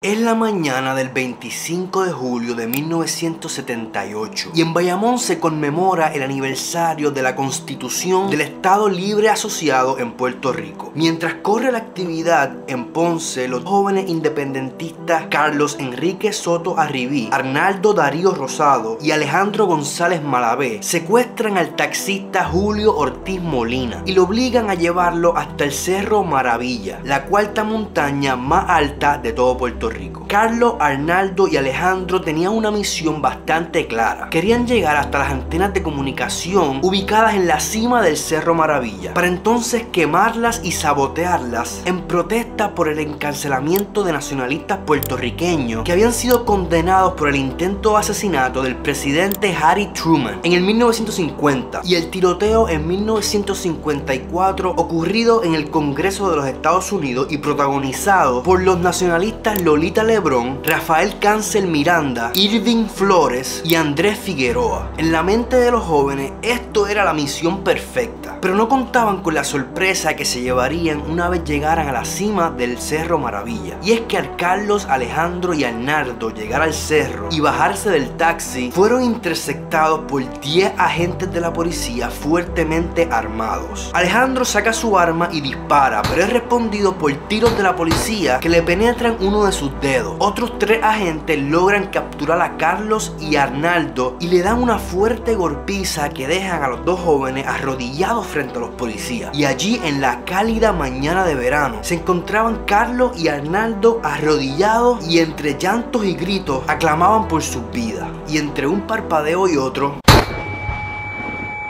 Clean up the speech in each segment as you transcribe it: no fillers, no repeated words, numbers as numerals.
Es la mañana del 25 de julio de 1978 y en Bayamón se conmemora el aniversario de la Constitución del Estado Libre Asociado en Puerto Rico. Mientras corre la actividad en Ponce, los jóvenes independentistas Carlos Enrique Soto Arribí, Arnaldo Darío Rosado y Alejandro González Malavé secuestran al taxista Julio Ortiz Molina y lo obligan a llevarlo hasta el Cerro Maravilla, la cuarta montaña más alta de todo Puerto Rico. Carlos, Arnaldo y Alejandro tenían una misión bastante clara. Querían llegar hasta las antenas de comunicación ubicadas en la cima del Cerro Maravilla, para entonces quemarlas y sabotearlas en protesta por el encarcelamiento de nacionalistas puertorriqueños que habían sido condenados por el intento de asesinato del presidente Harry Truman en el 1950 y el tiroteo en 1954 ocurrido en el Congreso de los Estados Unidos y protagonizado por los nacionalistas Lolita Lebrón, Rafael Cancel Miranda, Irving Flores y Andrés Figueroa. En la mente de los jóvenes esto era la misión perfecta, pero no contaban con la sorpresa que se llevarían una vez llegaran a la cima del Cerro Maravilla. Y es que al Carlos, Alejandro y Arnaldo llegar al cerro y bajarse del taxi, fueron interceptados por 10 agentes de la policía fuertemente armados. Alejandro saca su arma y dispara, pero es respondido por tiros de la policía que le penetran uno de sus dedos. Otros 3 agentes logran capturar a Carlos y Arnaldo y le dan una fuerte golpiza que dejan a los dos jóvenes arrodillados frente a los policías. Y allí, en la cálida mañana de verano, se encontraban Carlos y Arnaldo arrodillados y entre llantos y gritos aclamaban por sus vidas. Y entre un parpadeo y otro,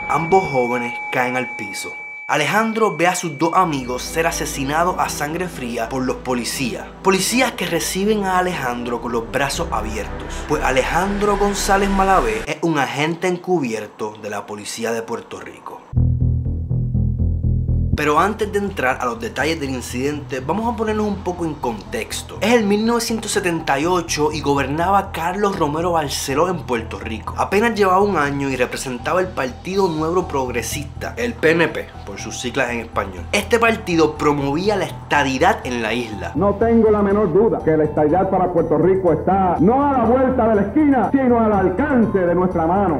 ambos jóvenes caen al piso. Alejandro ve a sus dos amigos ser asesinados a sangre fría por los policías. Policías que reciben a Alejandro con los brazos abiertos, pues Alejandro González Malavé es un agente encubierto de la policía de Puerto Rico. Pero antes de entrar a los detalles del incidente, vamos a ponernos un poco en contexto. Es el 1978 y gobernaba Carlos Romero Barceló en Puerto Rico. Apenas llevaba un año y representaba el Partido Nuevo Progresista, el PNP, por sus siglas en español. Este partido promovía la estadidad en la isla. No tengo la menor duda que la estadidad para Puerto Rico está no a la vuelta de la esquina, sino al alcance de nuestra mano.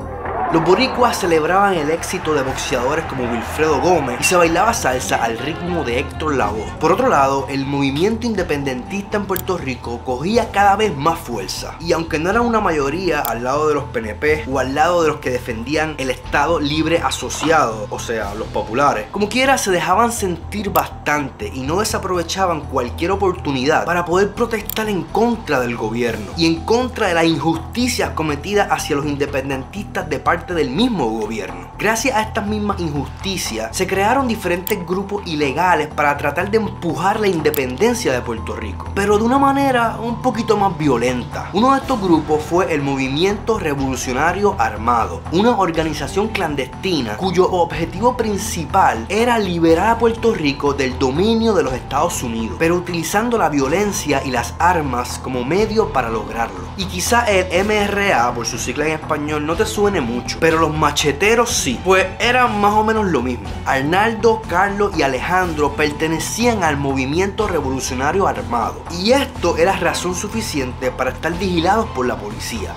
Los boricuas celebraban el éxito de boxeadores como Wilfredo Gómez y se bailaba salsa al ritmo de Héctor Lavoe. Por otro lado, el movimiento independentista en Puerto Rico cogía cada vez más fuerza. Y aunque no eran una mayoría al lado de los PNP o al lado de los que defendían el Estado Libre Asociado, o sea, los populares, como quiera se dejaban sentir bastante y no desaprovechaban cualquier oportunidad para poder protestar en contra del gobierno y en contra de las injusticias cometidas hacia los independentistas de parte del mismo gobierno. Gracias a estas mismas injusticias se crearon diferentes grupos ilegales para tratar de empujar la independencia de Puerto Rico, pero de una manera un poquito más violenta. Uno de estos grupos fue el Movimiento Revolucionario Armado, una organización clandestina cuyo objetivo principal era liberar a Puerto Rico del dominio de los Estados Unidos, pero utilizando la violencia y las armas como medio para lograrlo. Y quizá el MRA, por su sigla en español, no te suene mucho, pero los macheteros sí, pues eran más o menos lo mismo. Arnaldo, Carlos y Alejandro pertenecían al Movimiento Revolucionario Armado, y esto era razón suficiente para estar vigilados por la policía.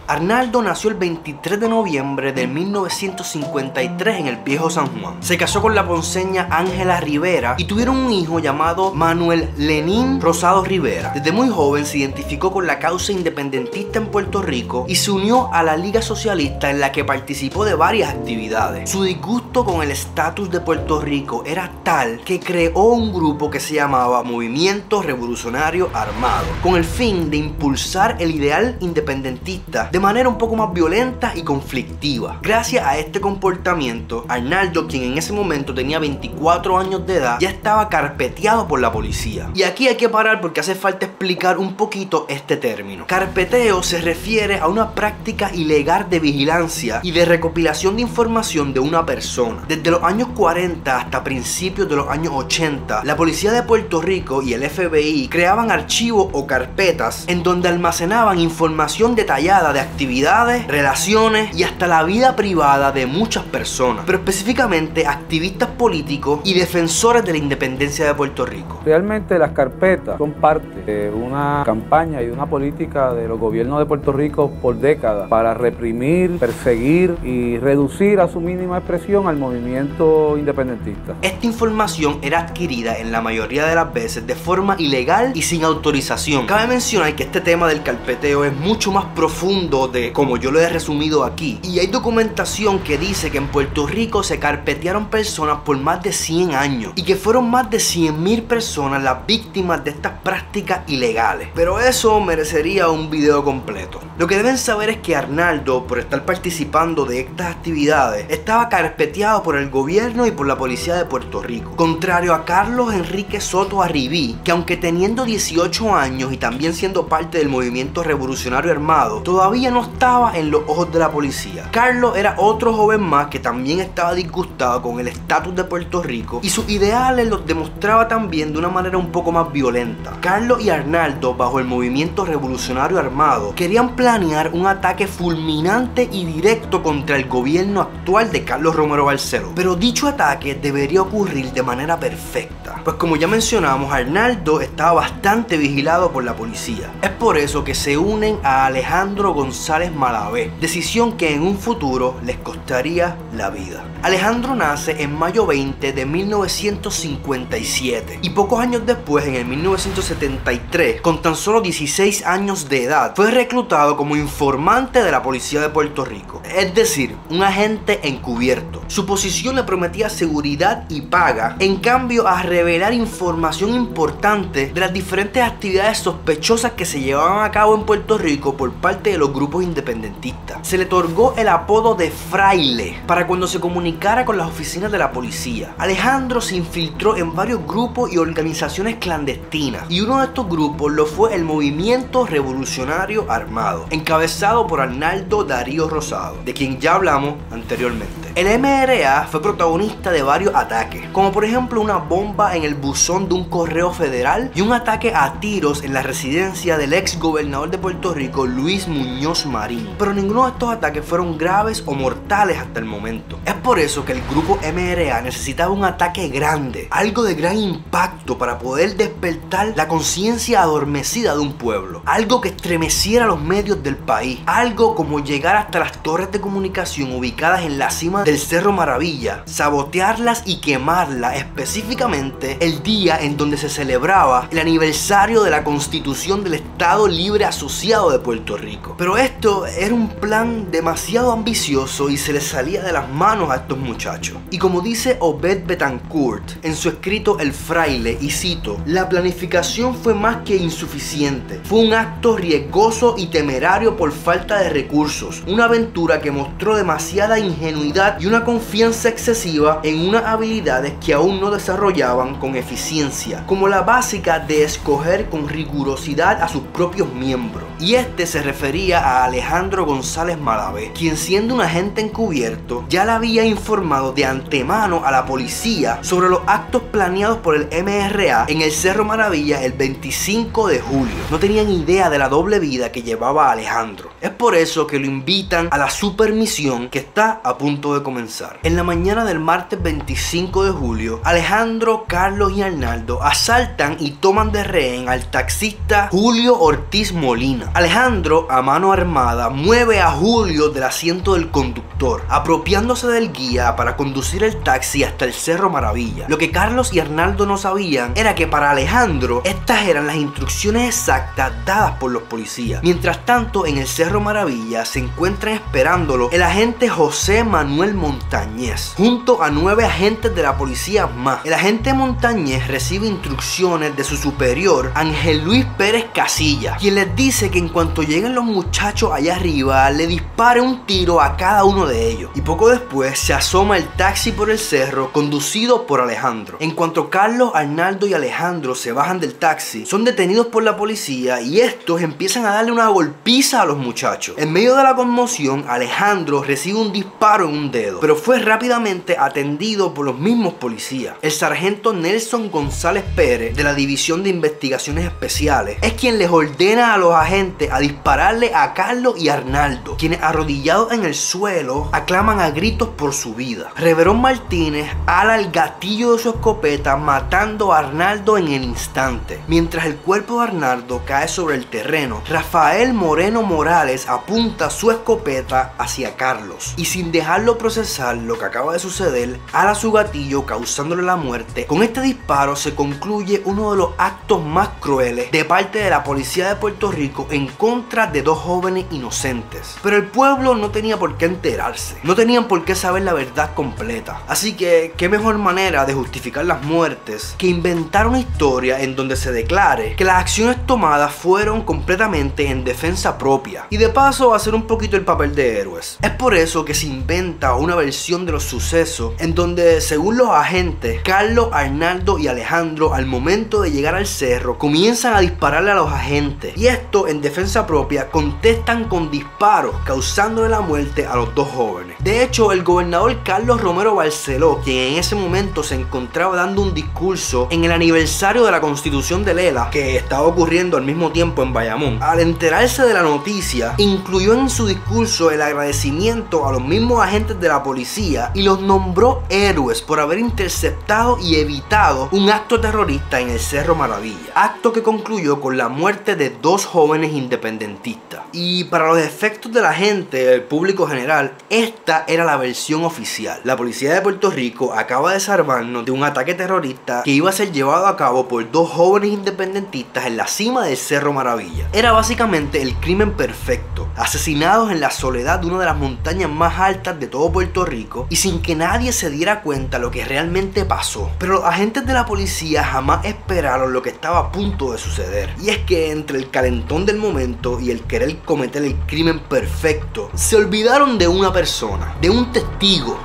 Arnaldo nació el 23 de noviembre de 1953 en el Viejo San Juan. Se casó con la ponceña Ángela Rivera y tuvieron un hijo llamado Manuel Lenín Rosado Rivera. Desde muy joven se identificó con la causa independentista en Puerto Rico y se unió a la Liga Socialista, en la que participó de varias actividades. Su disgusto con el estatus de Puerto Rico era tal que creó un grupo que se llamaba Movimiento Revolucionario Armado, con el fin de impulsar el ideal independentista de manera un poco más violenta y conflictiva. Gracias a este comportamiento, Arnaldo, quien en ese momento tenía 24 años de edad, ya estaba carpeteado por la policía. Y aquí hay que parar porque hace falta explicar un poquito este término. Carpeteo se refiere a una práctica ilegal de vigilancia y de recopilación de información de una persona. Desde los años 40 hasta principios de los años 80, la policía de Puerto Rico y el FBI creaban archivos o carpetas en donde almacenaban información detallada de actividades, relaciones y hasta la vida privada de muchas personas, pero específicamente activistas políticos y defensores de la independencia de Puerto Rico. Realmente las carpetas son parte de una campaña y una política de los gobiernos de Puerto Rico por décadas para reprimir, perseguir y reducir a su mínima expresión al movimiento independentista. Esta información era adquirida en la mayoría de las veces de forma ilegal y sin autorización. Cabe mencionar que este tema del carpeteo es mucho más profundo de como yo lo he resumido aquí, y hay documentación que dice que en Puerto Rico se carpetearon personas por más de 100 años y que fueron más de 100.000 personas las víctimas de estas prácticas ilegales, pero eso merecería un video completo. Lo que deben saber es que Arnaldo, por estar participando de estas actividades, estaba carpeteado por el gobierno y por la policía de Puerto Rico, contrario a Carlos Enrique Soto Arribí, que aunque teniendo 18 años y también siendo parte del movimiento revolucionario armado, todavía no estaba en los ojos de la policía. Carlos era otro joven más que también estaba disgustado con el estatus de Puerto Rico y sus ideales los demostraba también de una manera un poco más violenta. Carlos y Arnaldo, bajo el movimiento revolucionario armado, querían planear un ataque fulminante y directo contra el gobierno actual de Carlos Romero Barceló, pero dicho ataque debería ocurrir de manera perfecta, pues como ya mencionamos, Arnaldo estaba bastante vigilado por la policía. Es por eso que se unen a Alejandro González Malavé, decisión que en un futuro les costaría la vida. Alejandro nace en mayo 20 de 1957 y pocos años después, en el 1973, con tan solo 16 años de edad, fue reclutado como informante de la policía de Puerto Rico, es decir, un agente encubierto. Su posición le prometía seguridad y paga, en cambio a revelar información importante de las diferentes actividades sospechosas que se llevaban a cabo en Puerto Rico por parte de los grupos independentistas. Se le otorgó el apodo de fraile para cuando se comunicara con las oficinas de la policía. Alejandro se infiltró en varios grupos y organizaciones clandestinas, y uno de estos grupos lo fue el Movimiento Revolucionario Armado, encabezado por Arnaldo Darío Rosado, de quien ya hablamos anteriormente. El MRA fue protagonista de varios ataques, como por ejemplo una bomba en el buzón de un correo federal y un ataque a tiros en la residencia del ex gobernador de Puerto Rico, Luis Muñoz Marín, pero ninguno de estos ataques fueron graves o mortales hasta el momento. Es por eso que el grupo MRA necesitaba un ataque grande, algo de gran impacto para poder despertar la conciencia adormecida de un pueblo, algo que estremeciera los medios del país, algo como llegar hasta las torres de comunicación ubicadas en la cima del Cerro Maravilla, sabotearlas y quemarlas, específicamente el día en donde se celebraba el aniversario de la Constitución del Estado Libre Asociado de Puerto Rico. Pero esto era un plan demasiado ambicioso y se les salía de las manos a estos muchachos. Y como dice Obed Betancourt en su escrito El Fraile, y cito: la planificación fue más que insuficiente, fue un acto riesgoso y temerario por falta de recursos, una aventura que mostró demasiada ingenuidad y una confianza excesiva en unas habilidades que aún no desarrollaban con eficiencia, como la básica de escoger con rigurosidad a sus propios miembros. Y este se refería a Alejandro González Malavé, quien siendo un agente encubierto ya le había informado de antemano a la policía sobre los actos planeados por el MRA en el Cerro Maravilla el 25 de julio. No tenían idea de la doble vida que llevaba Alejandro. Es por eso que lo invitan a la supermisión que está a punto de comenzar. En la mañana del martes 25 de julio, Alejandro, Carlos y Arnaldo asaltan y toman de rehén al taxista Julio Ortiz Molina. Alejandro, a mano armada, mueve a Julio del asiento del conductor, apropiándose del guía para conducir el taxi hasta el Cerro Maravilla. Lo que Carlos y Arnaldo no sabían era que para Alejandro estas eran las instrucciones exactas dadas por los policías. Mientras tanto, en el Cerro Maravilla se encuentran esperándolo el agente José Manuel Montañez, junto a 9 agentes de la policía más. El agente Montañez recibe instrucciones de su superior, Ángel Luis Pérez Casilla, quien les dice que en cuanto lleguen los muchachos allá arriba, le disparan dispare un tiro a cada uno de ellos. Y poco después se asoma el taxi por el cerro conducido por Alejandro. En cuanto Carlos, Arnaldo y Alejandro se bajan del taxi, son detenidos por la policía y estos empiezan a darle una golpiza a los muchachos. En medio de la conmoción, Alejandro recibe un disparo en un dedo, pero fue rápidamente atendido por los mismos policías. El sargento Nelson González Pérez, de la División de Investigaciones Especiales, es quien les ordena a los agentes a dispararle a Carlos y Arnaldo, quienes arrodillados en el suelo aclaman a gritos por su vida. Reverón Martínez ala el gatillo de su escopeta, matando a Arnaldo en el instante. Mientras el cuerpo de Arnaldo cae sobre el terreno, Rafael Moreno Morales apunta su escopeta hacia Carlos y, sin dejarlo procesar lo que acaba de suceder, ala su gatillo causándole la muerte. Con este disparo se concluye uno de los actos más crueles de parte de la policía de Puerto Rico en contra de dos jóvenes inocentes. Pero el pueblo no tenía por qué enterarse, no tenían por qué saber la verdad completa. Así que qué mejor manera de justificar las muertes que inventar una historia en donde se declare que las acciones tomadas fueron completamente en defensa propia y de paso hacer un poquito el papel de héroes. Es por eso que se inventa una versión de los sucesos en donde, según los agentes, Carlos, Arnaldo y Alejandro, al momento de llegar al cerro, comienzan a dispararle a los agentes y esto, en defensa propia, contestan con disparos causándole la muerte a los dos jóvenes. De hecho, el gobernador Carlos Romero Barceló, quien en ese momento se encontraba dando un discurso en el aniversario de la Constitución de Lela, que estaba ocurriendo al mismo tiempo en Bayamón, al enterarse de la noticia, incluyó en su discurso el agradecimiento a los mismos agentes de la policía y los nombró héroes por haber interceptado y evitado un acto terrorista en el Cerro Maravilla, acto que concluyó con la muerte de dos jóvenes independentistas. Y para los efectos de la gente, el público general, esta era la versión oficial. La policía de Puerto Rico acaba de salvarnos de un ataque terrorista que iba a ser llevado a cabo por dos jóvenes independentistas en la cima del Cerro Maravilla. Era básicamente el crimen perfecto, asesinados en la soledad de una de las montañas más altas de todo Puerto Rico y sin que nadie se diera cuenta lo que realmente pasó. Pero los agentes de la policía jamás esperaron lo que estaba a punto de suceder, y es que entre el calentón del momento y el querer cometer el crimen perfecto, se olvidaron de una persona, de un testigo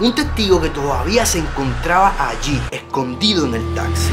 que todavía se encontraba allí, escondido en el taxi.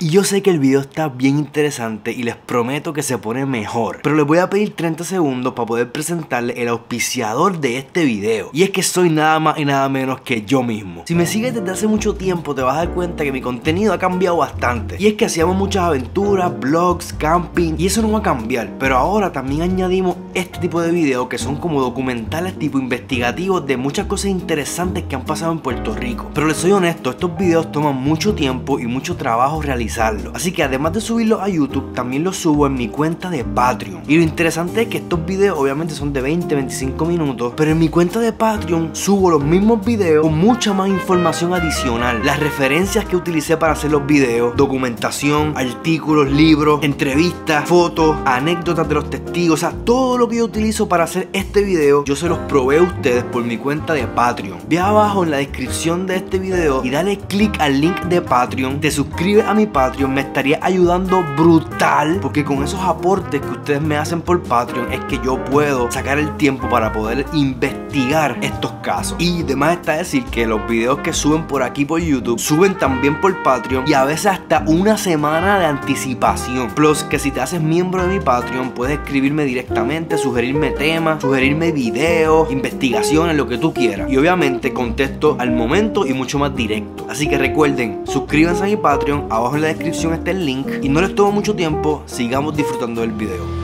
Y yo sé que el video está bien interesante y les prometo que se pone mejor, pero les voy a pedir 30 segundos para poder presentarles el auspiciador de este video. Y es que soy nada más y nada menos que yo mismo. Si me sigues desde hace mucho tiempo te vas a dar cuenta que mi contenido ha cambiado bastante. Y es que hacíamos muchas aventuras, vlogs, camping, y eso no va a cambiar. Pero ahora también añadimos este tipo de videos que son como documentales tipo investigativos de muchas cosas interesantes que han pasado en Puerto Rico. Pero les soy honesto, estos videos toman mucho tiempo y mucho trabajo realizar. Así que además de subirlos a YouTube, también los subo en mi cuenta de Patreon. Y lo interesante es que estos videos obviamente son de 20-25 minutos, pero en mi cuenta de Patreon subo los mismos videos con mucha más información adicional. Las referencias que utilicé para hacer los videos, documentación, artículos, libros, entrevistas, fotos, anécdotas de los testigos, o sea, todo lo que yo utilizo para hacer este video, yo se los proveo a ustedes por mi cuenta de Patreon. Ve abajo en la descripción de este video y dale click al link de Patreon, te suscribes a mi Patreon, me estaría ayudando brutal, porque con esos aportes que ustedes me hacen por Patreon es que yo puedo sacar el tiempo para poder investigar estos casos. Y además está decir que los videos que suben por aquí por YouTube suben también por Patreon y a veces hasta una semana de anticipación. Plus que si te haces miembro de mi Patreon puedes escribirme directamente, sugerirme temas, sugerirme videos, investigaciones, lo que tú quieras, y obviamente contesto al momento y mucho más directo. Así que recuerden, suscríbanse a mi Patreon, abajo en la descripción está el link, y no les tomo mucho tiempo, sigamos disfrutando del video.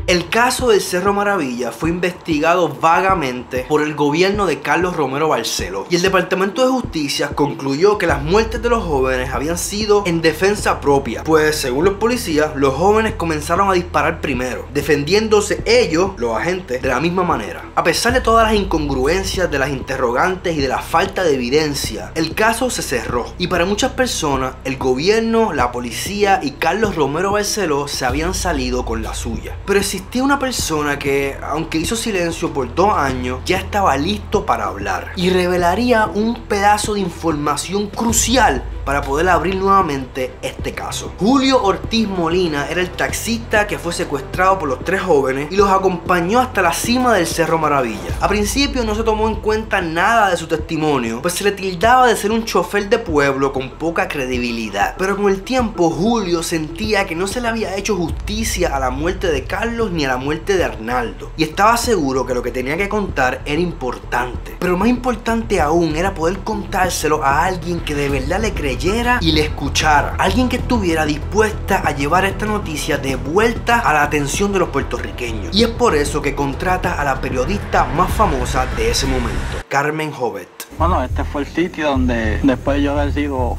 El caso del Cerro Maravilla fue investigado vagamente por el gobierno de Carlos Romero Barceló y el Departamento de Justicia concluyó que las muertes de los jóvenes habían sido en defensa propia, pues según los policías, los jóvenes comenzaron a disparar primero, defendiéndose ellos, los agentes, de la misma manera. A pesar de todas las incongruencias, de las interrogantes y de la falta de evidencia, el caso se cerró y para muchas personas, el gobierno, la policía y Carlos Romero Barceló se habían salido con la suya. Pero existía una persona que, aunque hizo silencio por 2 años, ya estaba listo para hablar y revelaría un pedazo de información crucial para poder abrir nuevamente este caso. Julio Ortiz Molina era el taxista que fue secuestrado por los tres jóvenes y los acompañó hasta la cima del Cerro Maravilla. A principio no se tomó en cuenta nada de su testimonio, pues se le tildaba de ser un chofer de pueblo con poca credibilidad. Pero con el tiempo Julio sentía que no se le había hecho justicia a la muerte de Carlos ni a la muerte de Arnaldo, y estaba seguro que lo que tenía que contar era importante. Pero más importante aún era poder contárselo a alguien que de verdad le creyera y le escuchara, alguien que estuviera dispuesta a llevar esta noticia de vuelta a la atención de los puertorriqueños. Y es por eso que contrata a la periodista más famosa de ese momento, Carmen Jovet. Bueno, este fue el sitio donde, después de yo haber sido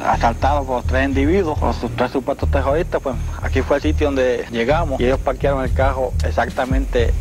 asaltado por tres individuos, por sus tres supuestos terroristas, pues aquí fue el sitio donde llegamos y ellos parquearon el carro exactamente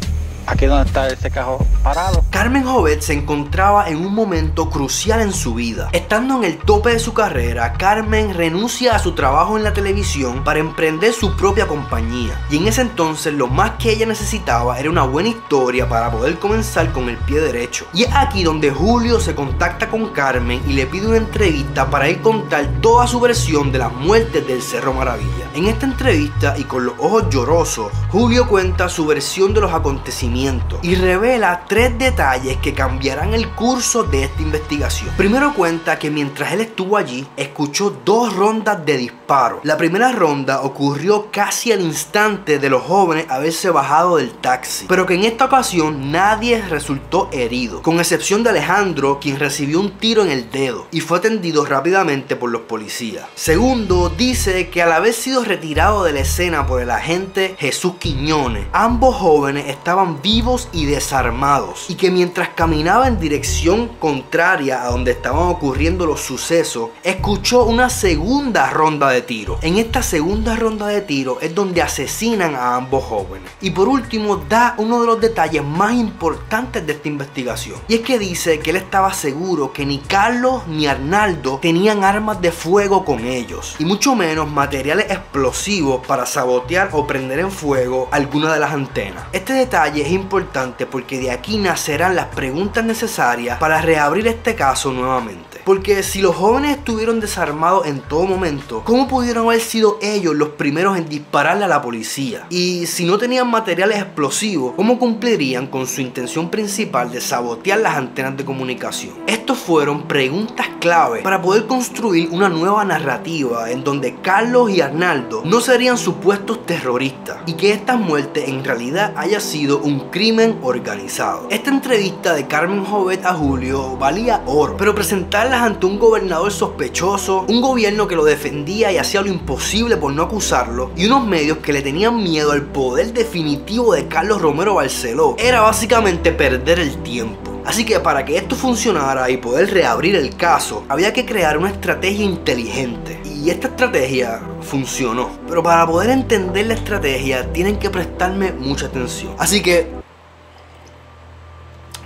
aquí donde está ese carro parado. Carmen Jovet se encontraba en un momento crucial en su vida. Estando en el tope de su carrera, Carmen renuncia a su trabajo en la televisión para emprender su propia compañía. Y en ese entonces lo más que ella necesitaba era una buena historia para poder comenzar con el pie derecho. Y es aquí donde Julio se contacta con Carmen y le pide una entrevista para él contar toda su versión de las muertes del Cerro Maravilla. En esta entrevista y con los ojos llorosos, Julio cuenta su versión de los acontecimientos y revela tres detalles que cambiarán el curso de esta investigación. Primero cuenta que mientras él estuvo allí, escuchó dos rondas de disparos. La primera ronda ocurrió casi al instante de los jóvenes haberse bajado del taxi, pero que en esta ocasión nadie resultó herido, con excepción de Alejandro, quien recibió un tiro en el dedo y fue atendido rápidamente por los policías. Segundo, dice que al haber sido retirado de la escena por el agente Jesús Quiñones, ambos jóvenes estaban vivos y desarmados, y que mientras caminaba en dirección contraria a donde estaban ocurriendo los sucesos, escuchó una segunda ronda de tiros. En esta segunda ronda de tiros es donde asesinan a ambos jóvenes. Y por último da uno de los detalles más importantes de esta investigación, y es que dice que él estaba seguro que ni Carlos ni Arnaldo tenían armas de fuego con ellos, y mucho menos materiales explosivos para sabotear o prender en fuego alguna de las antenas. Este detalle es importante porque de aquí nacerán las preguntas necesarias para reabrir este caso nuevamente. Porque si los jóvenes estuvieron desarmados en todo momento, ¿cómo pudieron haber sido ellos los primeros en dispararle a la policía? Y si no tenían materiales explosivos, ¿cómo cumplirían con su intención principal de sabotear las antenas de comunicación? Estos fueron preguntas clave para poder construir una nueva narrativa en donde Carlos y Arnaldo no serían supuestos terroristas y que estas muertes en realidad haya sido un crimen organizado. Esta entrevista de Carmen Jovet a Julio valía oro, pero presentarlas ante un gobernador sospechoso, un gobierno que lo defendía y hacía lo imposible por no acusarlo, y unos medios que le tenían miedo al poder definitivo de Carlos Romero Barceló, era básicamente perder el tiempo. Así que para que esto funcionara y poder reabrir el caso, había que crear una estrategia inteligente. Y esta estrategia funcionó. Pero para poder entender la estrategia tienen que prestarme mucha atención. Así que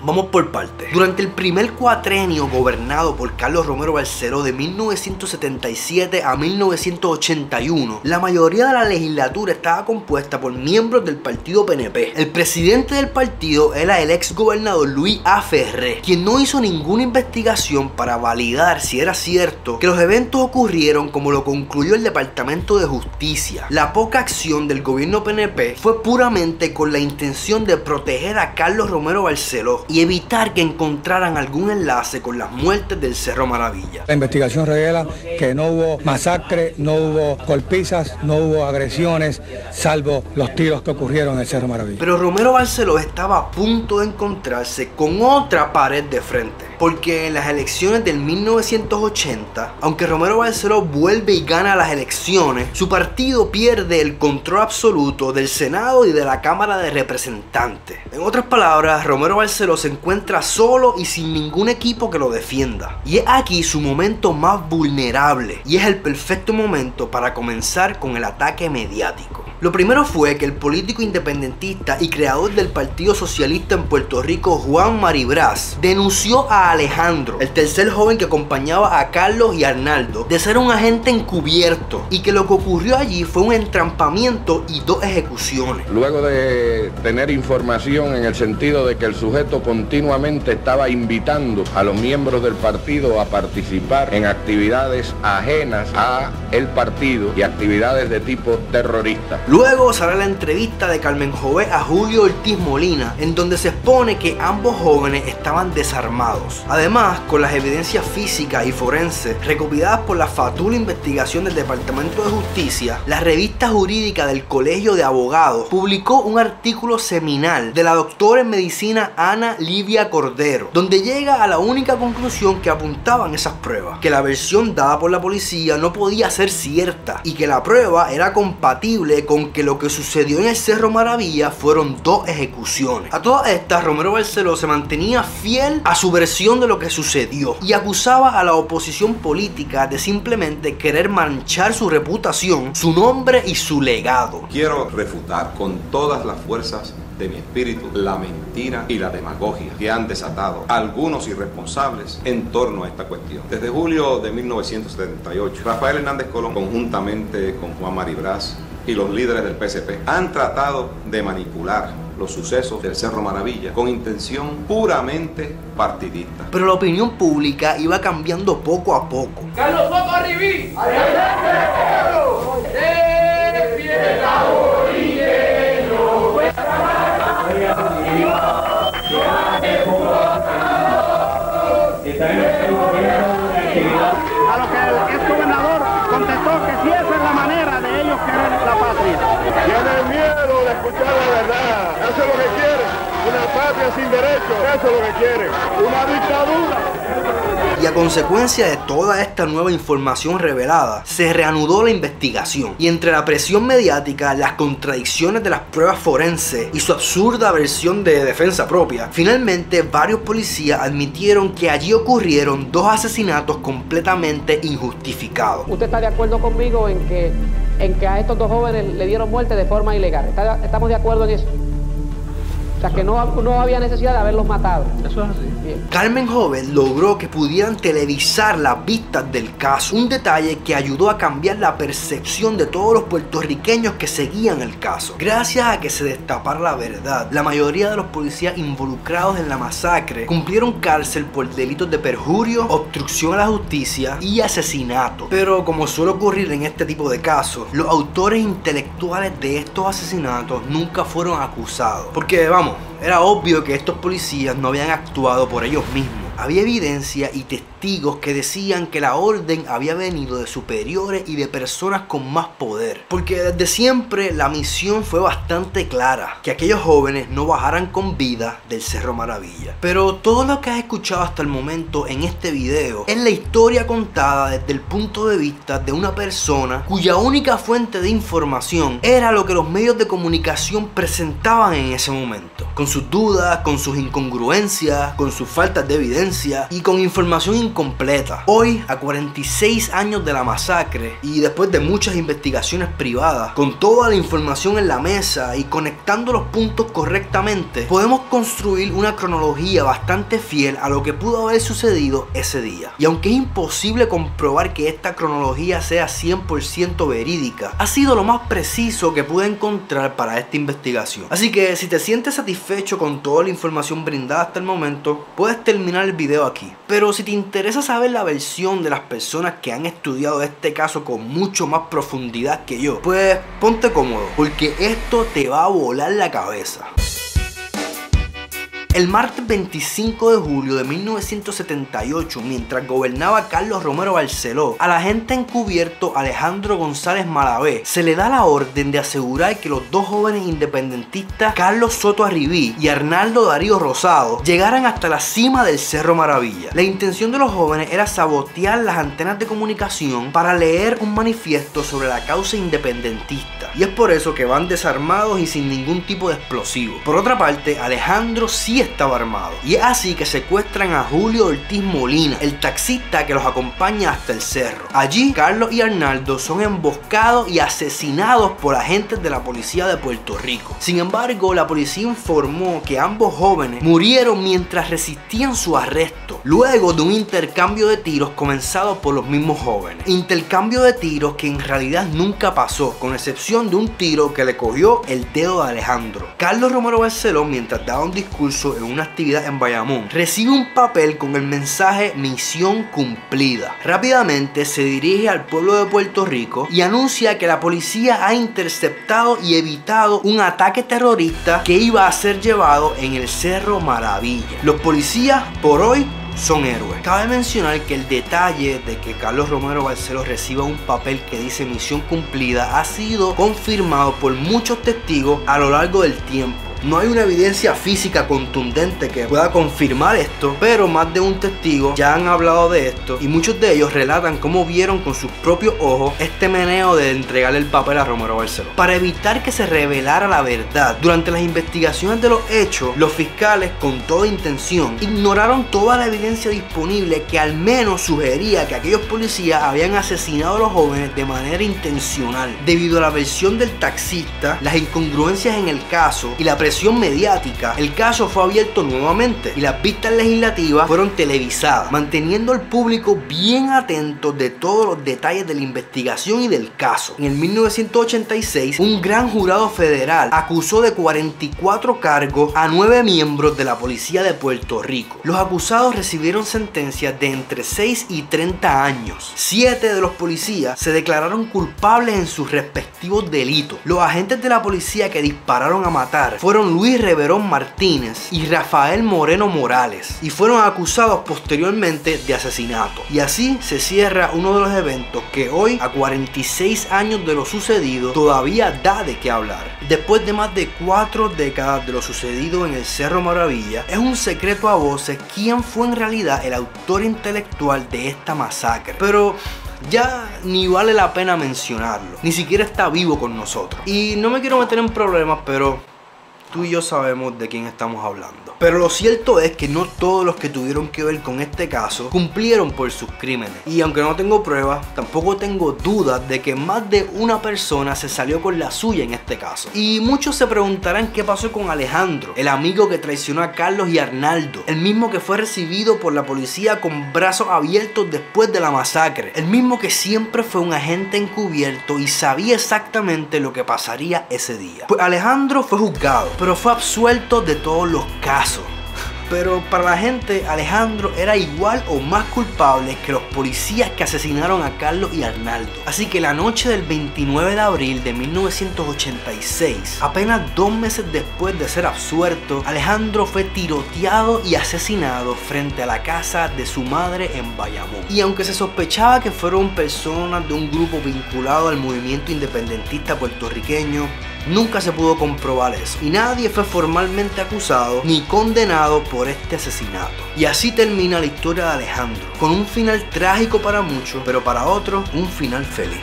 vamos por partes. Durante el primer cuatrenio gobernado por Carlos Romero Barceló de 1977 a 1981, la mayoría de la legislatura estaba compuesta por miembros del partido PNP. El presidente del partido era el ex gobernador Luis A. Ferré, quien no hizo ninguna investigación para validar si era cierto que los eventos ocurrieron como lo concluyó el Departamento de Justicia. La poca acción del gobierno PNP fue puramente con la intención de proteger a Carlos Romero Barceló y evitar que encontraran algún enlace con las muertes del Cerro Maravilla. La investigación revela que no hubo masacre, no hubo golpizas, no hubo agresiones, salvo los tiros que ocurrieron en el Cerro Maravilla. Pero Romero Barceló estaba a punto de encontrarse con otra pared de frente, porque en las elecciones del 1980, aunque Romero Barceló vuelve y gana las elecciones, su partido pierde el control absoluto del Senado y de la Cámara de Representantes. En otras palabras, Romero Barceló se encuentra solo y sin ningún equipo que lo defienda. Y es aquí su momento más vulnerable, y es el perfecto momento para comenzar con el ataque mediático. Lo primero fue que el político independentista y creador del Partido Socialista en Puerto Rico, Juan Maribraz, denunció a Alejandro, el tercer joven que acompañaba a Carlos y Arnaldo, de ser un agente encubierto y que lo que ocurrió allí fue un entrampamiento y 2 ejecuciones. Luego de tener información en el sentido de que el sujeto continuamente estaba invitando a los miembros del partido a participar en actividades ajenas a el partido y actividades de tipo terrorista. Luego sale la entrevista de Carmen Jové a Julio Ortiz Molina, en donde se expone que ambos jóvenes estaban desarmados. Además, con las evidencias físicas y forenses recopiladas por la fatula investigación del Departamento de Justicia, la revista jurídica del Colegio de Abogados publicó un artículo seminal de la doctora en medicina Ana Livia Cordero, donde llega a la única conclusión que apuntaban esas pruebas: que la versión dada por la policía no podía ser cierta y que la prueba era compatible con que lo que sucedió en el Cerro Maravilla fueron 2 ejecuciones. A todas estas, Romero Barceló se mantenía fiel a su versión de lo que sucedió y acusaba a la oposición política de simplemente querer manchar su reputación, su nombre y su legado. Quiero refutar con todas las fuerzas de mi espíritu la mentira y la demagogia que han desatado algunos irresponsables en torno a esta cuestión. Desde julio de 1978, Rafael Hernández Colón, conjuntamente con Juan Maribraz y los líderes del PSP, han tratado de manipular los sucesos del Cerro Maravilla con intención puramente partidista. Pero la opinión pública iba cambiando poco a poco. ¡Carlos Soto Arribí! A lo que el ex gobernador contestó que si esa es la manera de ellos querer la patria. Tienen miedo de escuchar la verdad. Eso es lo que quieren. Una patria sin derechos. Eso es lo que quieren. Una dictadura. Y a consecuencia de toda esta nueva información revelada, se reanudó la investigación. Y entre la presión mediática, las contradicciones de las pruebas forenses y su absurda versión de defensa propia, finalmente varios policías admitieron que allí ocurrieron 2 asesinatos completamente injustificados. ¿Usted está de acuerdo conmigo en que a estos 2 jóvenes le dieron muerte de forma ilegal? ¿Estamos de acuerdo en eso? O sea, que no había necesidad de haberlos matado. Eso es así. Bien. Carmen Jové logró que pudieran televisar las vistas del caso, un detalle que ayudó a cambiar la percepción de todos los puertorriqueños que seguían el caso. Gracias a que se destapara la verdad, la mayoría de los policías involucrados en la masacre cumplieron cárcel por delitos de perjurio, obstrucción a la justicia y asesinato. Pero como suele ocurrir en este tipo de casos, los autores intelectuales de estos asesinatos nunca fueron acusados. Porque vamos, era obvio que estos policías no habían actuado por ellos mismos. Había evidencia y testigos que decían que la orden había venido de superiores y de personas con más poder. Porque desde siempre la misión fue bastante clara: que aquellos jóvenes no bajaran con vida del Cerro Maravilla. Pero todo lo que has escuchado hasta el momento en este video es la historia contada desde el punto de vista de una persona cuya única fuente de información era lo que los medios de comunicación presentaban en ese momento, con sus dudas, con sus incongruencias, con sus faltas de evidencia y con información incompleta. Hoy, a 46 años de la masacre y después de muchas investigaciones privadas, con toda la información en la mesa y conectando los puntos correctamente, podemos construir una cronología bastante fiel a lo que pudo haber sucedido ese día. Y aunque es imposible comprobar que esta cronología sea 100% verídica, ha sido lo más preciso que pude encontrar para esta investigación. Así que si te sientes satisfecho con toda la información brindada hasta el momento, puedes terminar el video aquí. Pero si te interesa saber la versión de las personas que han estudiado este caso con mucho más profundidad que yo, pues ponte cómodo, porque esto te va a volar la cabeza. El martes 25 de julio de 1978, mientras gobernaba Carlos Romero Barceló, al agente encubierto Alejandro González Malavé se le da la orden de asegurar que los 2 jóvenes independentistas, Carlos Soto Arribí y Arnaldo Darío Rosado, llegaran hasta la cima del Cerro Maravilla. La intención de los jóvenes era sabotear las antenas de comunicación para leer un manifiesto sobre la causa independentista, y es por eso que van desarmados y sin ningún tipo de explosivo. Por otra parte, Alejandro sí estaba armado. Y es así que secuestran a Julio Ortiz Molina, el taxista que los acompaña hasta el cerro. Allí, Carlos y Arnaldo son emboscados y asesinados por agentes de la policía de Puerto Rico. Sin embargo, la policía informó que ambos jóvenes murieron mientras resistían su arresto, luego de un intercambio de tiros comenzado por los mismos jóvenes. Intercambio de tiros que en realidad nunca pasó, con excepción de un tiro que le cogió el dedo de Alejandro. Carlos Romero Barceló, mientras daba un discurso en una actividad en Bayamón, recibe un papel con el mensaje "Misión cumplida". Rápidamente se dirige al pueblo de Puerto Rico y anuncia que la policía ha interceptado y evitado un ataque terrorista que iba a ser llevado en el Cerro Maravilla. Los policías, por hoy, son héroes. Cabe mencionar que el detalle de que Carlos Romero Barceló reciba un papel que dice "Misión cumplida" ha sido confirmado por muchos testigos a lo largo del tiempo. No hay una evidencia física contundente que pueda confirmar esto, pero más de un testigo ya han hablado de esto y muchos de ellos relatan cómo vieron con sus propios ojos este meneo de entregarle el papel a Romero Barceló. Para evitar que se revelara la verdad, durante las investigaciones de los hechos, los fiscales, con toda intención, ignoraron toda la evidencia disponible que al menos sugería que aquellos policías habían asesinado a los jóvenes de manera intencional. Debido a la versión del taxista, las incongruencias en el caso y la presión mediática, el caso fue abierto nuevamente y las vistas legislativas fueron televisadas, manteniendo al público bien atento de todos los detalles de la investigación y del caso. En el 1986, un gran jurado federal acusó de 44 cargos a 9 miembros de la policía de Puerto Rico. Los acusados recibieron sentencias de entre 6 y 30 años. 7 de los policías se declararon culpables en sus respectivos delitos. Los agentes de la policía que dispararon a matar fueron Luis Reverón Martínez y Rafael Moreno Morales, y fueron acusados posteriormente de asesinato. Y así se cierra uno de los eventos que hoy, a 46 años de lo sucedido, todavía da de qué hablar. Después de más de 4 décadas de lo sucedido en el Cerro Maravilla, es un secreto a voces quién fue en realidad el autor intelectual de esta masacre. Pero ya ni vale la pena mencionarlo, ni siquiera está vivo con nosotros. Y no me quiero meter en problemas, pero tú y yo sabemos de quién estamos hablando. Pero lo cierto es que no todos los que tuvieron que ver con este caso cumplieron por sus crímenes. Y aunque no tengo pruebas, tampoco tengo dudas de que más de una persona se salió con la suya en este caso. Y muchos se preguntarán qué pasó con Alejandro, el amigo que traicionó a Carlos y Arnaldo, el mismo que fue recibido por la policía con brazos abiertos después de la masacre, el mismo que siempre fue un agente encubierto y sabía exactamente lo que pasaría ese día. Pues Alejandro fue juzgado, pero fue absuelto de todos los casos. Pero para la gente, Alejandro era igual o más culpable que los policías que asesinaron a Carlos y Arnaldo. Así que la noche del 29 de abril de 1986, apenas 2 meses después de ser absuelto, Alejandro fue tiroteado y asesinado frente a la casa de su madre en Bayamón. Y aunque se sospechaba que fueron personas de un grupo vinculado al movimiento independentista puertorriqueño, nunca se pudo comprobar eso, y nadie fue formalmente acusado ni condenado por este asesinato. Y así termina la historia de Alejandro, con un final trágico para muchos, pero para otros un final feliz.